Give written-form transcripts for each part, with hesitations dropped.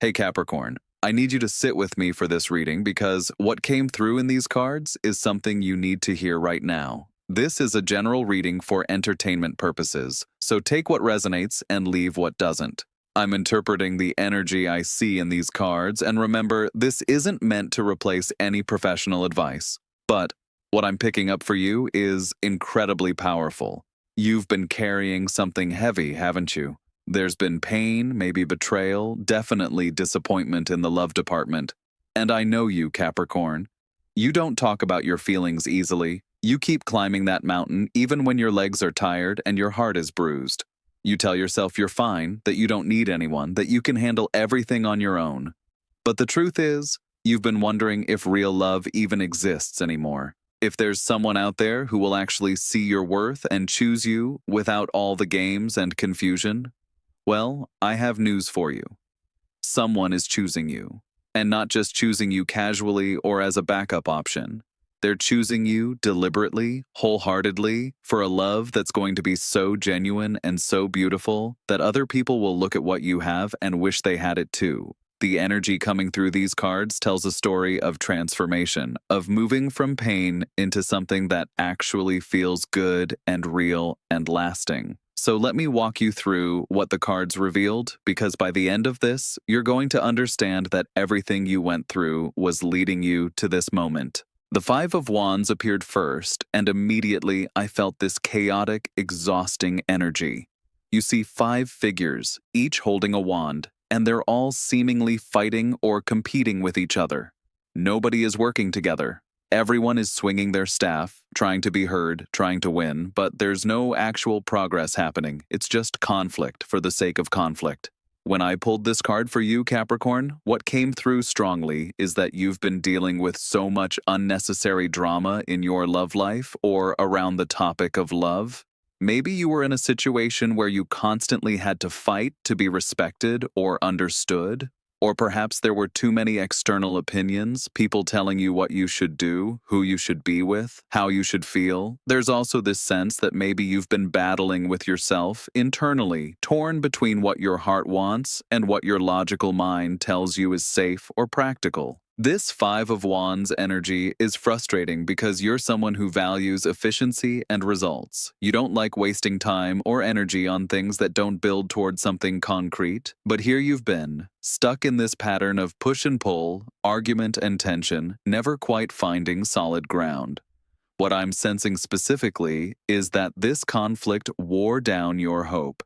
Hey Capricorn, I need you to sit with me for this reading because what came through in these cards is something you need to hear right now. This is a general reading for entertainment purposes, so take what resonates and leave what doesn't. I'm interpreting the energy I see in these cards, and remember, this isn't meant to replace any professional advice. But what I'm picking up for you is incredibly powerful. You've been carrying something heavy, haven't you? There's been pain, maybe betrayal, definitely disappointment in the love department. And I know you, Capricorn. You don't talk about your feelings easily. You keep climbing that mountain even when your legs are tired and your heart is bruised. You tell yourself you're fine, that you don't need anyone, that you can handle everything on your own. But the truth is, you've been wondering if real love even exists anymore. If there's someone out there who will actually see your worth and choose you without all the games and confusion. Well, I have news for you. Someone is choosing you, and not just choosing you casually or as a backup option. They're choosing you deliberately, wholeheartedly, for a love that's going to be so genuine and so beautiful that other people will look at what you have and wish they had it too. The energy coming through these cards tells a story of transformation, of moving from pain into something that actually feels good and real and lasting. So let me walk you through what the cards revealed, because by the end of this, you're going to understand that everything you went through was leading you to this moment. The Five of Wands appeared first, and immediately I felt this chaotic, exhausting energy. You see 5 figures, each holding a wand, and they're all seemingly fighting or competing with each other. Nobody is working together. Everyone is swinging their staff, trying to be heard, trying to win, but there's no actual progress happening. It's just conflict for the sake of conflict. When I pulled this card for you, Capricorn, what came through strongly is that you've been dealing with so much unnecessary drama in your love life or around the topic of love. Maybe you were in a situation where you constantly had to fight to be respected or understood. Or perhaps there were too many external opinions, people telling you what you should do, who you should be with, how you should feel. There's also this sense that maybe you've been battling with yourself internally, torn between what your heart wants and what your logical mind tells you is safe or practical. This Five of Wands energy is frustrating because you're someone who values efficiency and results. You don't like wasting time or energy on things that don't build towards something concrete. But here you've been, stuck in this pattern of push and pull, argument and tension, never quite finding solid ground. What I'm sensing specifically is that this conflict wore down your hope.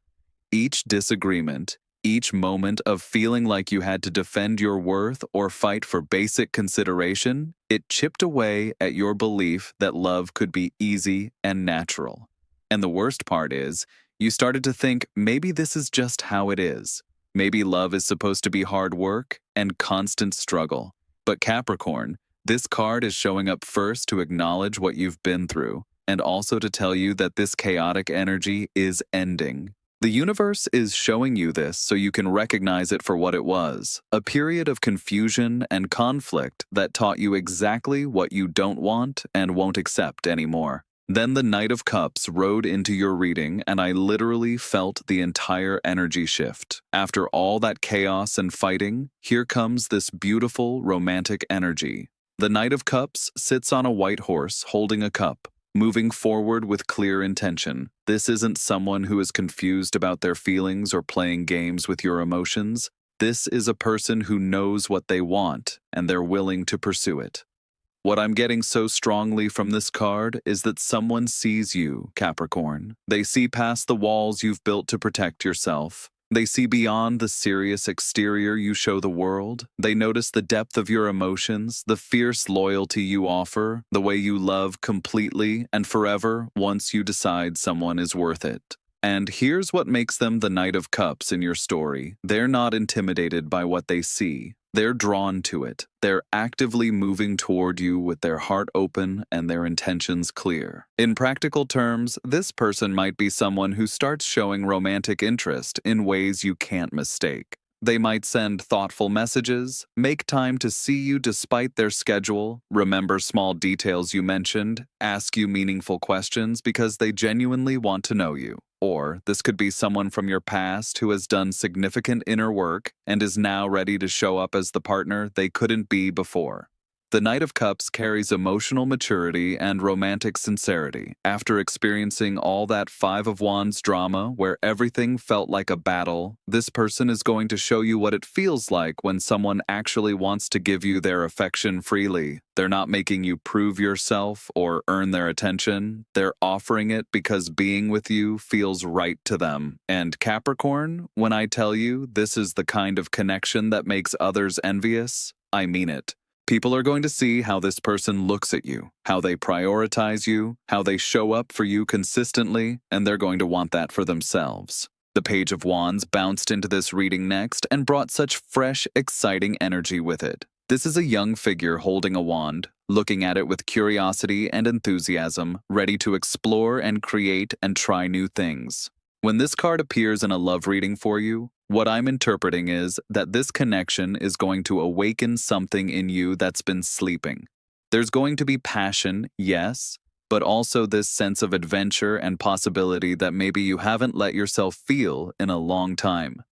Each disagreement, each moment of feeling like you had to defend your worth or fight for basic consideration, it chipped away at your belief that love could be easy and natural. And the worst part is, you started to think maybe this is just how it is. Maybe love is supposed to be hard work and constant struggle. But Capricorn, this card is showing up first to acknowledge what you've been through, and also to tell you that this chaotic energy is ending. The universe is showing you this so you can recognize it for what it was, a period of confusion and conflict that taught you exactly what you don't want and won't accept anymore. Then the Knight of Cups rode into your reading, and I literally felt the entire energy shift. After all that chaos and fighting, here comes this beautiful, romantic energy. The Knight of Cups sits on a white horse holding a cup, moving forward with clear intention. This isn't someone who is confused about their feelings or playing games with your emotions. This is a person who knows what they want, and they're willing to pursue it. What I'm getting so strongly from this card is that someone sees you, Capricorn. They see past the walls you've built to protect yourself. They see beyond the serious exterior you show the world. They notice the depth of your emotions, the fierce loyalty you offer, the way you love completely and forever once you decide someone is worth it. And here's what makes them the Knight of Cups in your story. They're not intimidated by what they see. They're drawn to it. They're actively moving toward you with their heart open and their intentions clear. In practical terms, this person might be someone who starts showing romantic interest in ways you can't mistake. They might send thoughtful messages, make time to see you despite their schedule, remember small details you mentioned, ask you meaningful questions because they genuinely want to know you. or this could be someone from your past who has done significant inner work and is now ready to show up as the partner they couldn't be before. The Knight of Cups carries emotional maturity and romantic sincerity. After experiencing all that Five of Wands drama where everything felt like a battle, this person is going to show you what it feels like when someone actually wants to give you their affection freely. They're not making you prove yourself or earn their attention. They're offering it because being with you feels right to them. And Capricorn, when I tell you this is the kind of connection that makes others envious, I mean it. People are going to see how this person looks at you, how they prioritize you, how they show up for you consistently, and they're going to want that for themselves. The Page of Wands bounced into this reading next and brought such fresh, exciting energy with it. This is a young figure holding a wand, looking at it with curiosity and enthusiasm, ready to explore and create and try new things. When this card appears in a love reading for you, what I'm interpreting is that this connection is going to awaken something in you that's been sleeping. There's going to be passion, yes, but also this sense of adventure and possibility that maybe you haven't let yourself feel in a long time.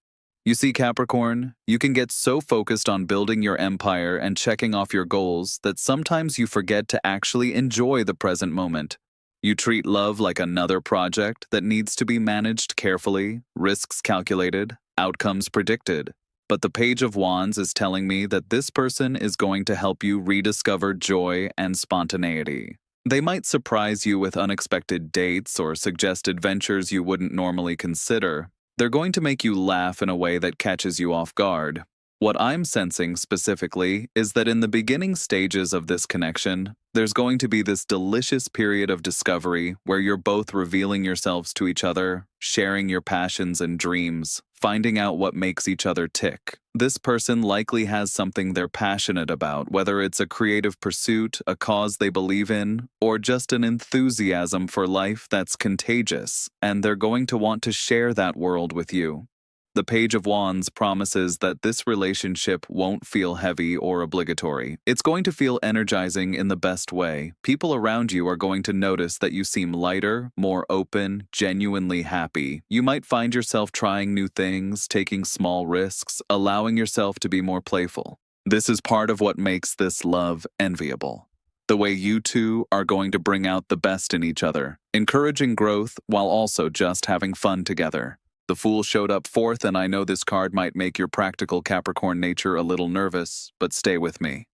You see, Capricorn, you can get so focused on building your empire and checking off your goals that sometimes you forget to actually enjoy the present moment. You treat love like another project that needs to be managed carefully, risks calculated, outcomes predicted. But the Page of Wands is telling me that this person is going to help you rediscover joy and spontaneity. They might surprise you with unexpected dates or suggest adventures you wouldn't normally consider. They're going to make you laugh in a way that catches you off guard. What I'm sensing specifically is that in the beginning stages of this connection, there's going to be this delicious period of discovery where you're both revealing yourselves to each other, sharing your passions and dreams, finding out what makes each other tick. This person likely has something they're passionate about, whether it's a creative pursuit, a cause they believe in, or just an enthusiasm for life that's contagious, and they're going to want to share that world with you. The Page of Wands promises that this relationship won't feel heavy or obligatory. It's going to feel energizing in the best way. People around you are going to notice that you seem lighter, more open, genuinely happy. You might find yourself trying new things, taking small risks, allowing yourself to be more playful. This is part of what makes this love enviable. The way you two are going to bring out the best in each other, encouraging growth while also just having fun together. The Fool showed up fourth, and I know this card might make your practical Capricorn nature a little nervous, but stay with me.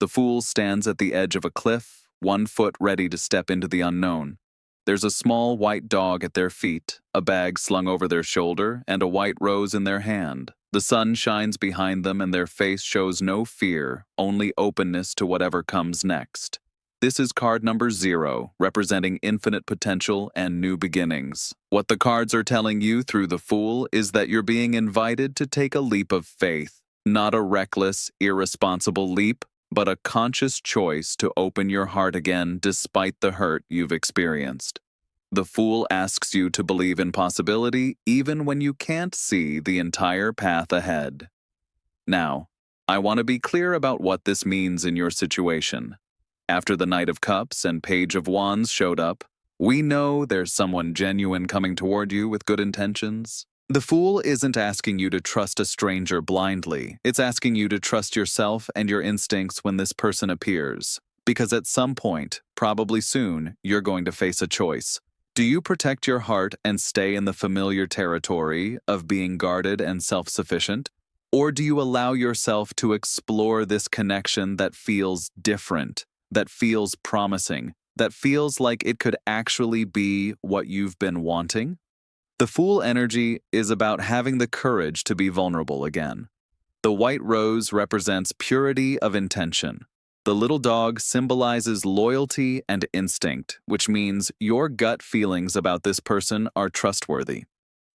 The Fool stands at the edge of a cliff, 1 foot ready to step into the unknown. There's a small white dog at their feet, a bag slung over their shoulder, and a white rose in their hand. The sun shines behind them and their face shows no fear, only openness to whatever comes next. This is card number 0, representing infinite potential and new beginnings. What the cards are telling you through the Fool is that you're being invited to take a leap of faith. Not a reckless, irresponsible leap, but a conscious choice to open your heart again despite the hurt you've experienced. The Fool asks you to believe in possibility even when you can't see the entire path ahead. Now, I want to be clear about what this means in your situation. After the Knight of Cups and Page of Wands showed up, we know there's someone genuine coming toward you with good intentions. The Fool isn't asking you to trust a stranger blindly. It's asking you to trust yourself and your instincts when this person appears. Because at some point, probably soon, you're going to face a choice. Do you protect your heart and stay in the familiar territory of being guarded and self-sufficient? Or do you allow yourself to explore this connection that feels different, that feels promising, that feels like it could actually be what you've been wanting? The Fool energy is about having the courage to be vulnerable again. The white rose represents purity of intention. The little dog symbolizes loyalty and instinct, which means your gut feelings about this person are trustworthy.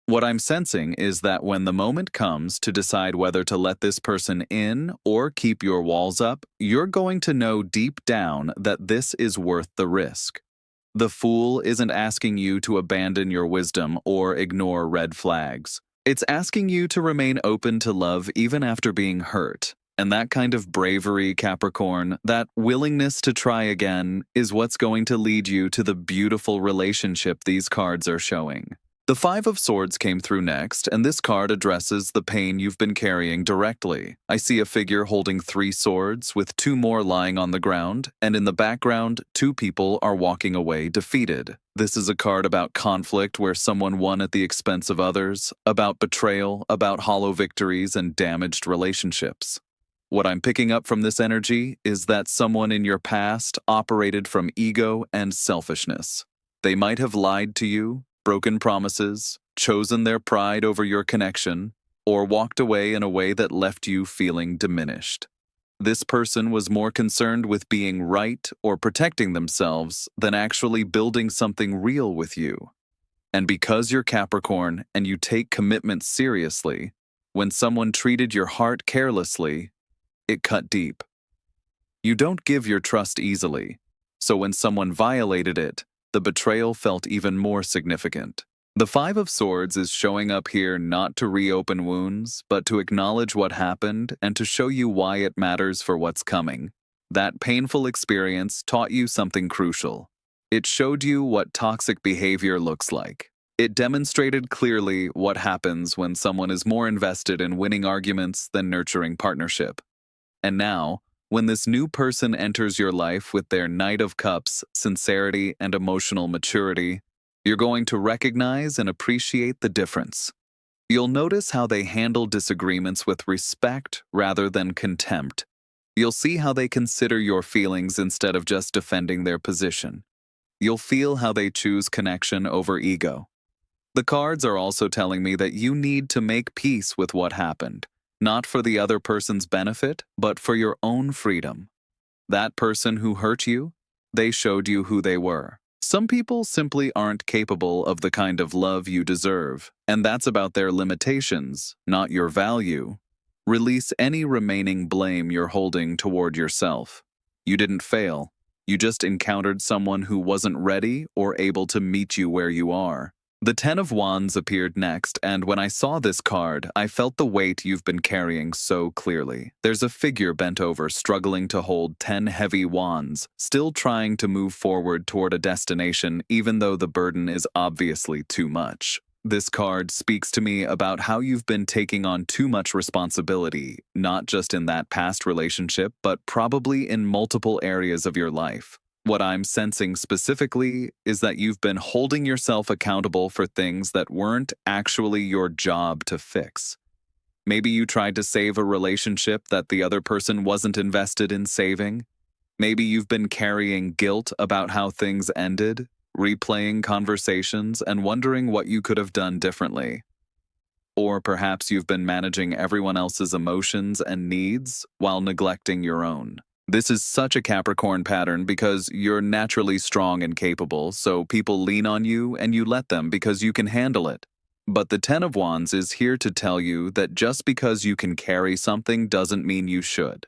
What I'm sensing is that when the moment comes to decide whether to let this person in or keep your walls up, you're going to know deep down that this is worth the risk. The Fool isn't asking you to abandon your wisdom or ignore red flags. It's asking you to remain open to love even after being hurt. And that kind of bravery, Capricorn, that willingness to try again, is what's going to lead you to the beautiful relationship these cards are showing. The Five of Swords came through next, and this card addresses the pain you've been carrying directly. I see a figure holding 3 swords, with 2 more lying on the ground, and in the background, 2 people are walking away defeated. This is a card about conflict where someone won at the expense of others, about betrayal, about hollow victories, and damaged relationships. What I'm picking up from this energy is that someone in your past operated from ego and selfishness. They might have lied to you, broken promises, chosen their pride over your connection, or walked away in a way that left you feeling diminished. This person was more concerned with being right or protecting themselves than actually building something real with you. And because you're Capricorn and you take commitment seriously, when someone treated your heart carelessly, it cut deep. You don't give your trust easily, so when someone violated it, the betrayal felt even more significant. The Five of Swords is showing up here not to reopen wounds, but to acknowledge what happened and to show you why it matters for what's coming. That painful experience taught you something crucial. It showed you what toxic behavior looks like. It demonstrated clearly what happens when someone is more invested in winning arguments than nurturing partnership. And now, when this new person enters your life with their Knight of Cups, sincerity, and emotional maturity, you're going to recognize and appreciate the difference. You'll notice how they handle disagreements with respect rather than contempt. You'll see how they consider your feelings instead of just defending their position. You'll feel how they choose connection over ego. The cards are also telling me that you need to make peace with what happened. Not for the other person's benefit, but for your own freedom. That person who hurt you, they showed you who they were. Some people simply aren't capable of the kind of love you deserve, and that's about their limitations, not your value. Release any remaining blame you're holding toward yourself. You didn't fail. You just encountered someone who wasn't ready or able to meet you where you are. The Ten of Wands appeared next, and when I saw this card, I felt the weight you've been carrying so clearly. There's a figure bent over, struggling to hold 10 heavy wands, still trying to move forward toward a destination, even though the burden is obviously too much. This card speaks to me about how you've been taking on too much responsibility, not just in that past relationship, but probably in multiple areas of your life. What I'm sensing specifically is that you've been holding yourself accountable for things that weren't actually your job to fix. Maybe you tried to save a relationship that the other person wasn't invested in saving. Maybe you've been carrying guilt about how things ended, replaying conversations and wondering what you could have done differently. Or perhaps you've been managing everyone else's emotions and needs while neglecting your own. This is such a Capricorn pattern because you're naturally strong and capable, so people lean on you and you let them because you can handle it. But the Ten of Wands is here to tell you that just because you can carry something doesn't mean you should.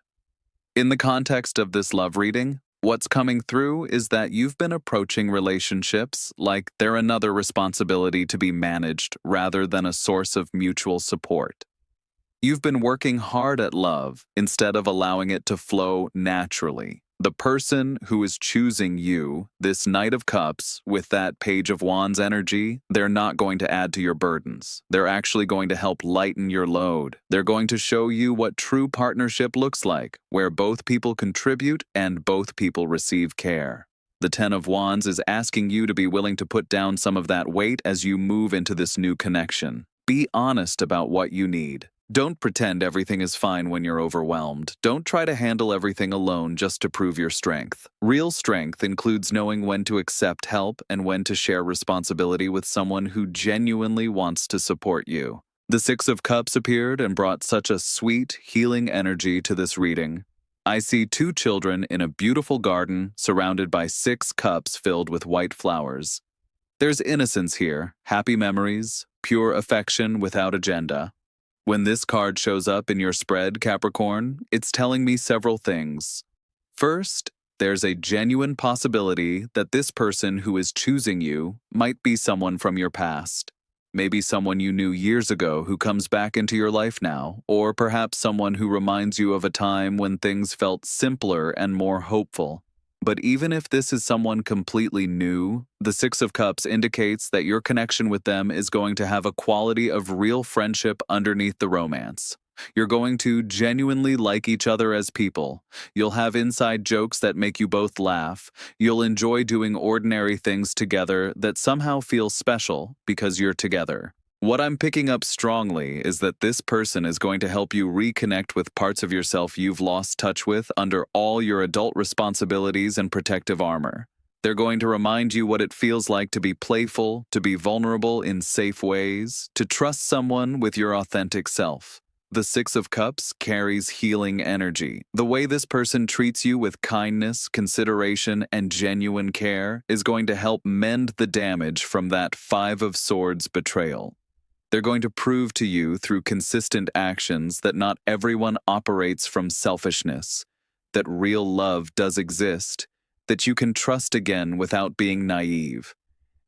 In the context of this love reading, what's coming through is that you've been approaching relationships like they're another responsibility to be managed rather than a source of mutual support. You've been working hard at love instead of allowing it to flow naturally. The person who is choosing you, this Knight of Cups, with that Page of Wands energy, they're not going to add to your burdens. They're actually going to help lighten your load. They're going to show you what true partnership looks like, where both people contribute and both people receive care. The Ten of Wands is asking you to be willing to put down some of that weight as you move into this new connection. Be honest about what you need. Don't pretend everything is fine when you're overwhelmed. Don't try to handle everything alone just to prove your strength. Real strength includes knowing when to accept help and when to share responsibility with someone who genuinely wants to support you. The Six of Cups appeared and brought such a sweet, healing energy to this reading. I see 2 children in a beautiful garden surrounded by 6 cups filled with white flowers. There's innocence here, happy memories, pure affection without agenda. When this card shows up in your spread, Capricorn, it's telling me several things. First, there's a genuine possibility that this person who is choosing you might be someone from your past. Maybe someone you knew years ago who comes back into your life now, or perhaps someone who reminds you of a time when things felt simpler and more hopeful. But even if this is someone completely new, the Six of Cups indicates that your connection with them is going to have a quality of real friendship underneath the romance. You're going to genuinely like each other as people. You'll have inside jokes that make you both laugh. You'll enjoy doing ordinary things together that somehow feel special because you're together. What I'm picking up strongly is that this person is going to help you reconnect with parts of yourself you've lost touch with under all your adult responsibilities and protective armor. They're going to remind you what it feels like to be playful, to be vulnerable in safe ways, to trust someone with your authentic self. The Six of Cups carries healing energy. The way this person treats you with kindness, consideration, and genuine care is going to help mend the damage from that Five of Swords betrayal. They're going to prove to you through consistent actions that not everyone operates from selfishness, that real love does exist, that you can trust again without being naive.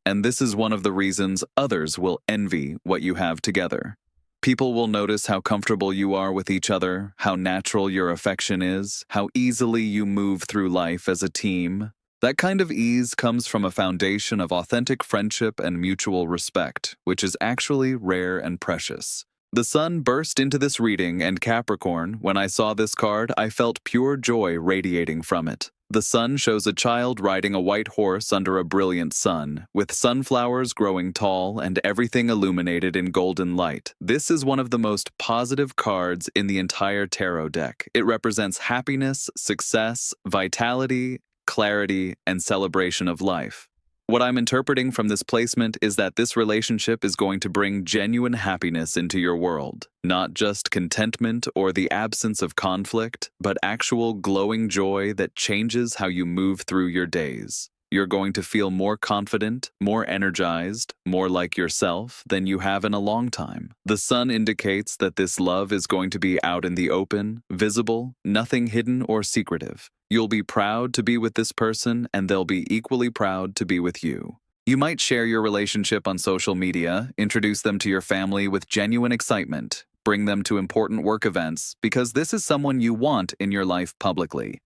And this is one of the reasons others will envy what you have together. People will notice how comfortable you are with each other, how natural your affection is, how easily you move through life as a team. That kind of ease comes from a foundation of authentic friendship and mutual respect, which is actually rare and precious. The sun burst into this reading, and Capricorn, when I saw this card, I felt pure joy radiating from it. The sun shows a child riding a white horse under a brilliant sun, with sunflowers growing tall and everything illuminated in golden light. This is one of the most positive cards in the entire tarot deck. It represents happiness, success, vitality, clarity, and celebration of life. What I'm interpreting from this placement is that this relationship is going to bring genuine happiness into your world. Not just contentment or the absence of conflict, but actual glowing joy that changes how you move through your days. You're going to feel more confident, more energized, more like yourself than you have in a long time. The sun indicates that this love is going to be out in the open, visible, nothing hidden or secretive. You'll be proud to be with this person, and they'll be equally proud to be with you. You might share your relationship on social media, introduce them to your family with genuine excitement, bring them to important work events, because this is someone you want in your life publicly.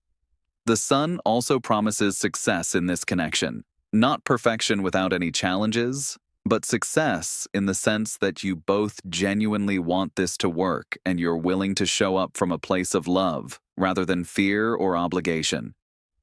The sun also promises success in this connection. Not perfection without any challenges, but success in the sense that you both genuinely want this to work and you're willing to show up from a place of love rather than fear or obligation.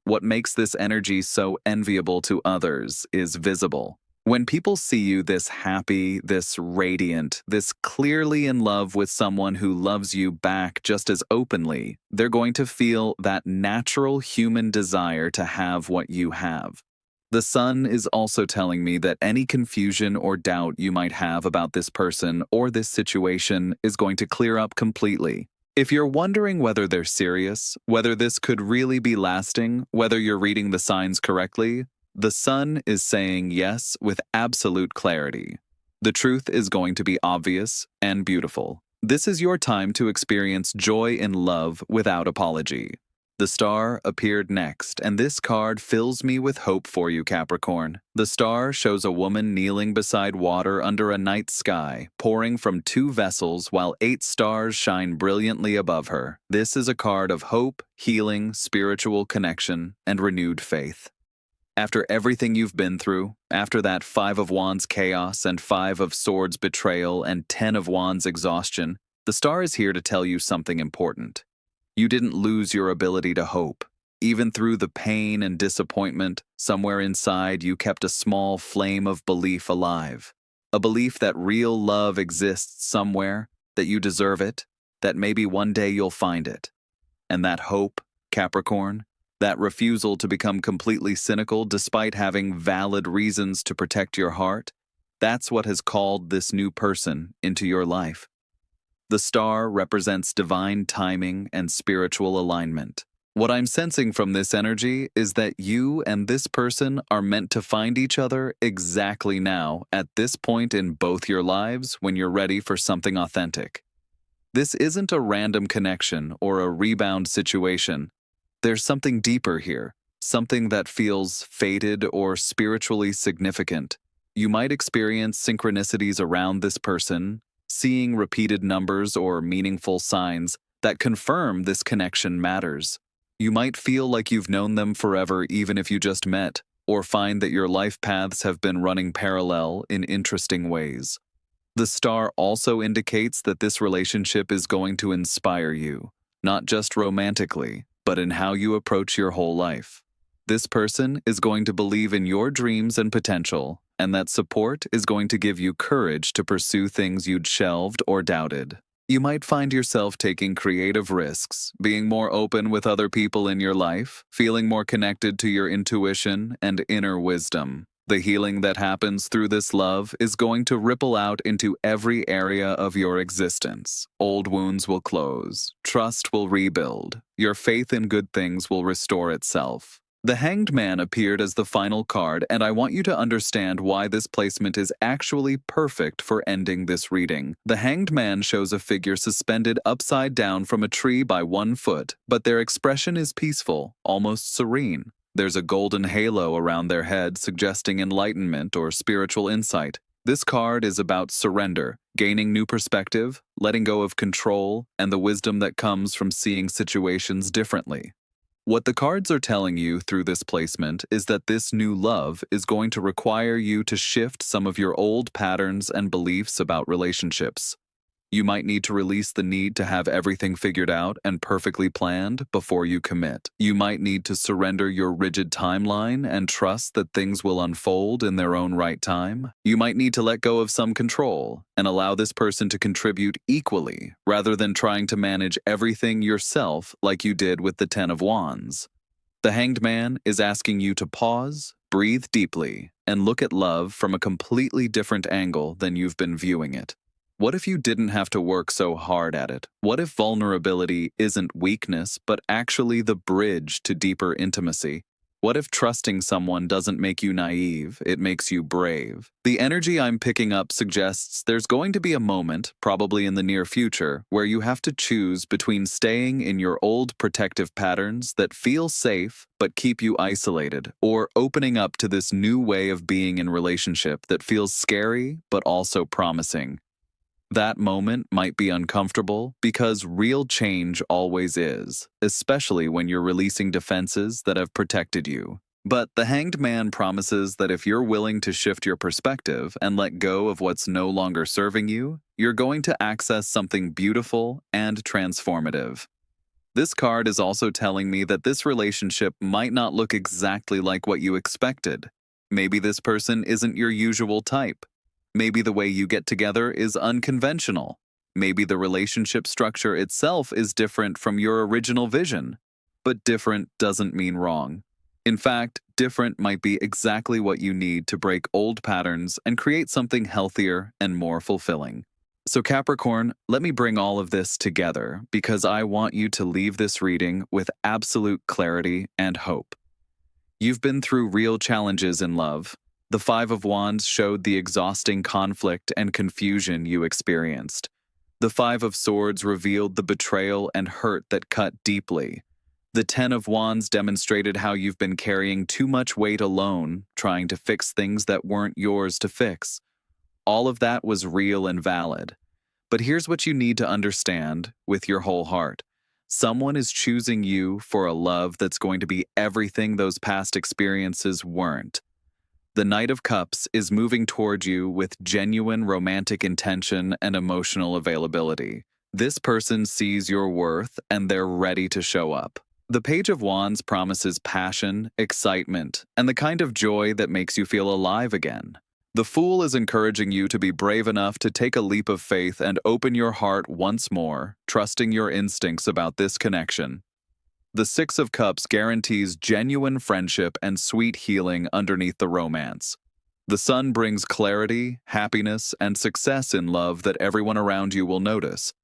What makes this energy so enviable to others is visible. When people see you this happy, this radiant, this clearly in love with someone who loves you back just as openly, they're going to feel that natural human desire to have what you have. The sun is also telling me that any confusion or doubt you might have about this person or this situation is going to clear up completely. If you're wondering whether they're serious, whether this could really be lasting, whether you're reading the signs correctly, the sun is saying yes with absolute clarity. The truth is going to be obvious and beautiful. This is your time to experience joy in love without apology. The star appeared next, and this card fills me with hope for you, Capricorn. The star shows a woman kneeling beside water under a night sky, pouring from two vessels while 8 stars shine brilliantly above her. This is a card of hope, healing, spiritual connection, and renewed faith. After everything you've been through, after that 5 of Wands chaos and 5 of Swords betrayal and 10 of Wands exhaustion, the star is here to tell you something important. You didn't lose your ability to hope. Even through the pain and disappointment, somewhere inside you kept a small flame of belief alive. A belief that real love exists somewhere, that you deserve it, that maybe one day you'll find it. And that hope, Capricorn, that refusal to become completely cynical despite having valid reasons to protect your heart, that's what has called this new person into your life. The star represents divine timing and spiritual alignment. What I'm sensing from this energy is that you and this person are meant to find each other exactly now, at this point in both your lives when you're ready for something authentic. This isn't a random connection or a rebound situation. There's something deeper here, something that feels fated or spiritually significant. You might experience synchronicities around this person, seeing repeated numbers or meaningful signs that confirm this connection matters. You might feel like you've known them forever even if you just met, or find that your life paths have been running parallel in interesting ways. The star also indicates that this relationship is going to inspire you, not just romantically, but in how you approach your whole life. This person is going to believe in your dreams and potential, and that support is going to give you courage to pursue things you'd shelved or doubted. You might find yourself taking creative risks, being more open with other people in your life, feeling more connected to your intuition and inner wisdom. The healing that happens through this love is going to ripple out into every area of your existence. Old wounds will close, trust will rebuild, your faith in good things will restore itself. The Hanged Man appeared as the final card, and I want you to understand why this placement is actually perfect for ending this reading. The Hanged Man shows a figure suspended upside down from a tree by 1 foot, but their expression is peaceful, almost serene. There's a golden halo around their head suggesting enlightenment or spiritual insight. This card is about surrender, gaining new perspective, letting go of control, and the wisdom that comes from seeing situations differently. What the cards are telling you through this placement is that this new love is going to require you to shift some of your old patterns and beliefs about relationships. You might need to release the need to have everything figured out and perfectly planned before you commit. You might need to surrender your rigid timeline and trust that things will unfold in their own right time. You might need to let go of some control and allow this person to contribute equally, rather than trying to manage everything yourself like you did with the Ten of Wands. The Hanged Man is asking you to pause, breathe deeply, and look at love from a completely different angle than you've been viewing it. What if you didn't have to work so hard at it? What if vulnerability isn't weakness, but actually the bridge to deeper intimacy? What if trusting someone doesn't make you naive, it makes you brave? The energy I'm picking up suggests there's going to be a moment, probably in the near future, where you have to choose between staying in your old protective patterns that feel safe but keep you isolated, or opening up to this new way of being in relationship that feels scary but also promising. That moment might be uncomfortable because real change always is, especially when you're releasing defenses that have protected you. But the Hanged Man promises that if you're willing to shift your perspective and let go of what's no longer serving you, you're going to access something beautiful and transformative. This card is also telling me that this relationship might not look exactly like what you expected. Maybe this person isn't your usual type. Maybe the way you get together is unconventional. Maybe the relationship structure itself is different from your original vision. But different doesn't mean wrong. In fact, different might be exactly what you need to break old patterns and create something healthier and more fulfilling. So Capricorn, let me bring all of this together because I want you to leave this reading with absolute clarity and hope. You've been through real challenges in love. The Five of Wands showed the exhausting conflict and confusion you experienced. The Five of Swords revealed the betrayal and hurt that cut deeply. The Ten of Wands demonstrated how you've been carrying too much weight alone, trying to fix things that weren't yours to fix. All of that was real and valid. But here's what you need to understand with your whole heart. Someone is choosing you for a love that's going to be everything those past experiences weren't. The Knight of Cups is moving toward you with genuine romantic intention and emotional availability. This person sees your worth and they're ready to show up. The Page of Wands promises passion, excitement, and the kind of joy that makes you feel alive again. The Fool is encouraging you to be brave enough to take a leap of faith and open your heart once more, trusting your instincts about this connection. The Six of Cups guarantees genuine friendship and sweet healing underneath the romance. The Sun brings clarity, happiness, and success in love that everyone around you will notice.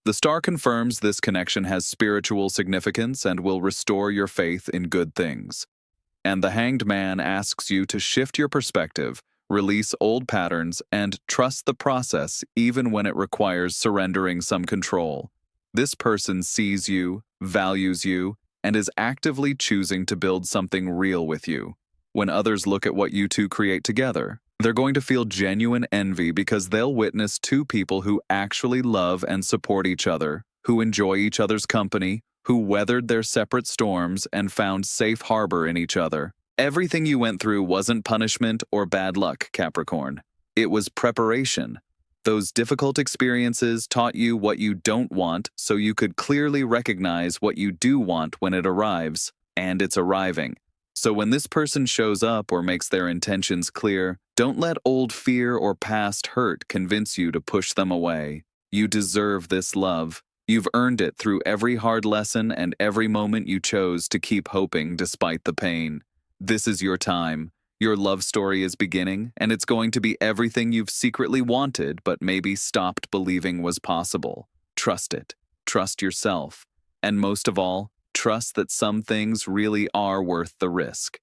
The Star confirms this connection has spiritual significance and will restore your faith in good things. And the Hanged Man asks you to shift your perspective, release old patterns, and trust the process even when it requires surrendering some control. This person sees you, values you, and is actively choosing to build something real with you. When others look at what you two create together, they're going to feel genuine envy because they'll witness two people who actually love and support each other, who enjoy each other's company, who weathered their separate storms and found safe harbor in each other. Everything you went through wasn't punishment or bad luck, Capricorn. It was preparation. Those difficult experiences taught you what you don't want so you could clearly recognize what you do want when it arrives, and it's arriving. So when this person shows up or makes their intentions clear, don't let old fear or past hurt convince you to push them away. You deserve this love. You've earned it through every hard lesson and every moment you chose to keep hoping despite the pain. This is your time. Your love story is beginning, and it's going to be everything you've secretly wanted but maybe stopped believing was possible. Trust it. Trust yourself. And most of all, trust that some things really are worth the risk.